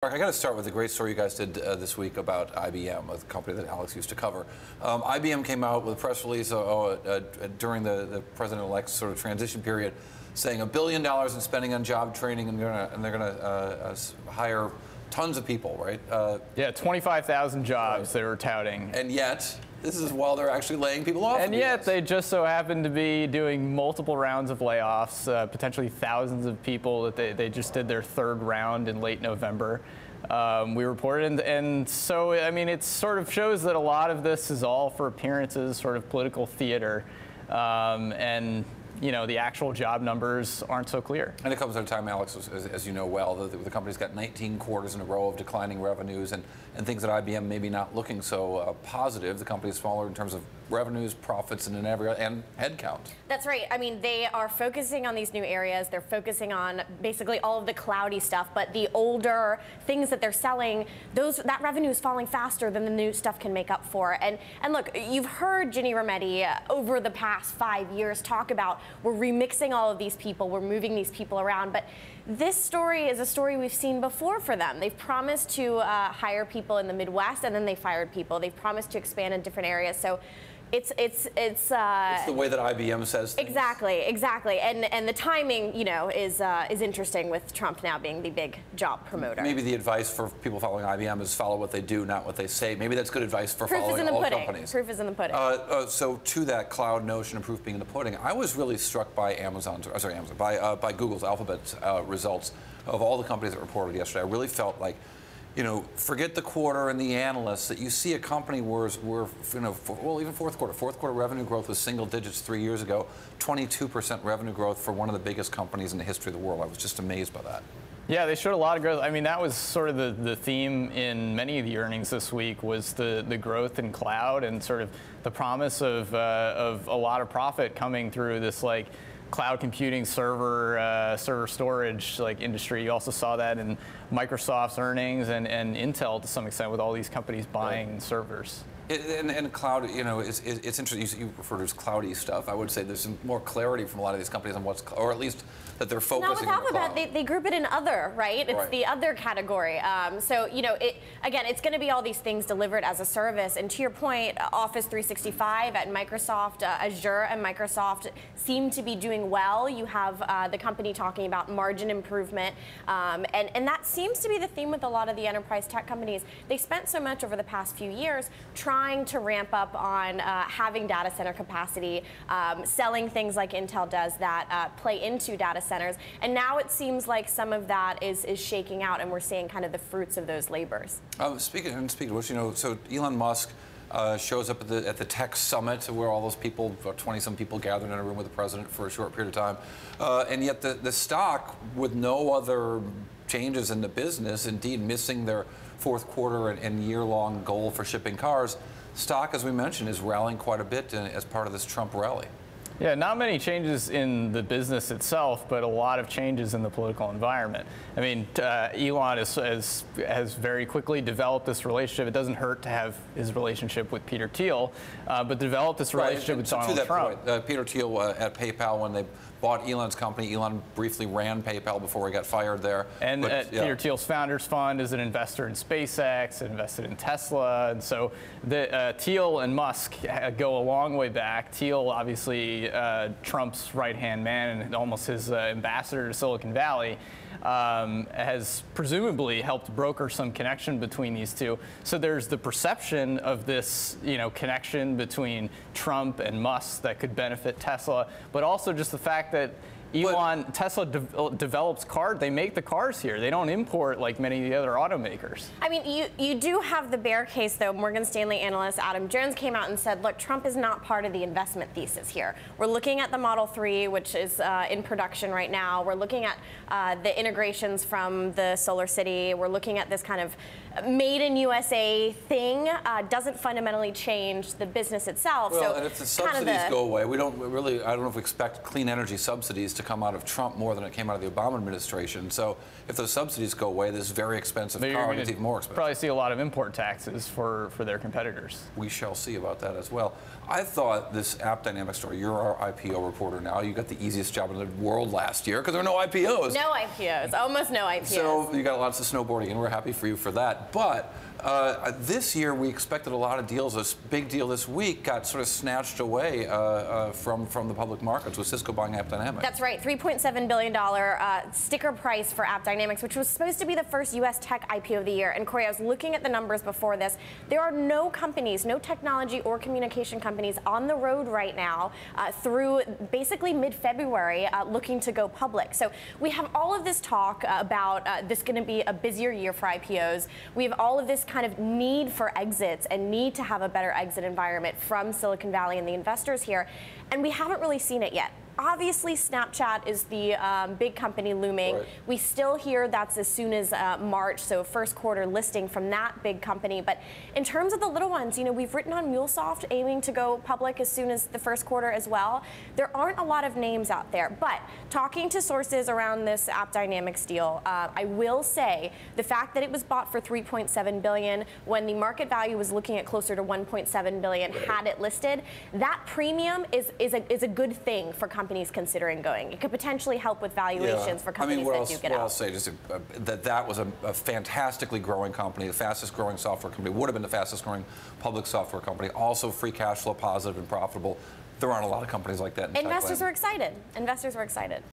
Mark, I got to start with the great story you guys did this week about IBM, a company that Alex used to cover. IBM came out with a press release during the president-elect's sort of transition period, saying $1 billion in spending on job training, and they're going to hire tons of people, right? Yeah, 25,000 jobs they were touting. And yet, this is while they're actually laying people off. And yet, they just so happen to be doing multiple rounds of layoffs, potentially thousands of people that they just did their third round in late November. We reported, and so, I mean, it sort of shows that a lot of this is all for appearances, sort of political theater, and you know, the actual job numbers aren't so clear. And it comes at a time, Alex, as you know well, the company's got 19 quarters in a row of declining revenues and things at IBM maybe not looking so positive. The company's smaller in terms of revenues, profits, and headcount. That's right. I mean, they are focusing on these new areas. They're focusing on basically all of the cloudy stuff, but the older things that they're selling, that revenue is falling faster than the new stuff can make up for. And look, you've heard Ginny Rometty over the past 5 years talk about we're remixing all of these people, we're moving these people around, but this story is a story we've seen before for them. They've promised to hire people in the Midwest, and then they fired people. They've promised to expand in different areas. So it's the way that IBM says things. Exactly, and the timing, you know, is interesting with Trump now being the big job promoter. Maybe the advice for people following IBM is follow what they do, not what they say. Maybe that's good advice for following all companies. Proof is in the pudding. So to that cloud notion of proof being in the pudding, I was really struck by by Google's Alphabet's results of all the companies that reported yesterday. I really felt like, you know, forget the quarter and the analysts, that you see a company where even fourth quarter revenue growth was single digits 3 years ago, 22% revenue growth for one of the biggest companies in the history of the world. I was just amazed by that. Yeah, they showed a lot of growth. I mean, that was sort of the theme in many of the earnings this week, was the growth in cloud and sort of the promise of a lot of profit coming through this, like, cloud computing, server storage industry. You also saw that in Microsoft's earnings and Intel to some extent, with all these companies buying servers. And cloud, you know, it's interesting. You refer to as cloudy stuff. I would say there's some more clarity from a lot of these companies on what's, or at least that they're focusing on the cloud. Not with Alphabet, they group it in other, right? It's the other category. So, you know, again, it's going to be all these things delivered as a service. And to your point, Office 365 at Microsoft, Azure and Microsoft seem to be doing well. You have the company talking about margin improvement. And that seems to be the theme with a lot of the enterprise tech companies. They spent so much over the past few years trying to ramp up on having data center capacity, selling things like Intel does that play into data centers. And now it seems like some of that is shaking out, and we're seeing kind of the fruits of those labors. Speaking of which, you know, so Elon Musk shows up at the tech summit where all those people, 20-some people, gathered in a room with the president for a short period of time. And yet the stock, with no other changes in the business, indeed missing their fourth quarter and year-long goal for shipping cars, stock, as we mentioned, is rallying quite a bit as part of this Trump rally. Yeah, not many changes in the business itself, but a lot of changes in the political environment. I mean, Elon has very quickly developed this relationship. It doesn't hurt to have his relationship with Peter Thiel, but developed this relationship with Donald Trump. Point, Peter Thiel at PayPal, when they bought Elon's company, Elon briefly ran PayPal before he got fired there. And Peter Thiel's Founders Fund is an investor in SpaceX, invested in Tesla, and so Thiel and Musk go a long way back. Thiel, obviously, Trump's right-hand man and almost his ambassador to Silicon Valley, has presumably helped broker some connection between these two. So there's the perception of this, you know, connection between Trump and Musk that could benefit Tesla, but also just the fact that Tesla develops cars. They make the cars here. They don't import like many of the other automakers. I mean, you do have the bear case, though. Morgan Stanley analyst Adam Jones came out and said, look, Trump is not part of the investment thesis here. We're looking at the Model 3, which is in production right now. We're looking at the integrations from the Solar City. We're looking at this kind of made in USA thing. Doesn't fundamentally change the business itself. Well, and if the subsidies go away, I don't know if we expect clean energy subsidies to come out of Trump more than it came out of the Obama administration. So if those subsidies go away, this very expensive car gets even more expensive. Probably see a lot of import taxes for their competitors. We shall see about that as well. I thought this AppDynamics story, you're our IPO reporter now. You got the easiest job in the world last year because there were no IPOs. No IPOs, almost no IPOs. So you got lots of snowboarding, and we're happy for you for that. But this year, we expected a lot of deals. This big deal this week got sort of snatched away from the public markets with Cisco buying AppDynamics. That's right, $3.7 billion sticker price for AppDynamics, which was supposed to be the first U.S. tech IPO of the year. And Cory, I was looking at the numbers before this. There are no companies, no technology or communication companies on the road right now through basically mid-February looking to go public. So we have all of this talk about this going to be a busier year for IPOs. We have all of this kind of need for exits and need to have a better exit environment from Silicon Valley and the investors here, and we haven't really seen it yet. Obviously, Snapchat is the big company looming. Right. We still hear that's as soon as March, so first quarter listing from that big company. But in terms of the little ones, you know, we've written on MuleSoft aiming to go public as soon as the first quarter as well. There aren't a lot of names out there, but talking to sources around this AppDynamics deal, I will say the fact that it was bought for $3.7 billion when the market value was looking at closer to $1.7 billion had it listed, that premium is a good thing for companies considering going. It could potentially help with valuations for companies that do get out. I'll say just that was a fantastically growing company, the fastest growing software company, would have been the fastest growing public software company, also free cash flow positive and profitable. There aren't a lot of companies like that in Investors were excited. Investors were excited.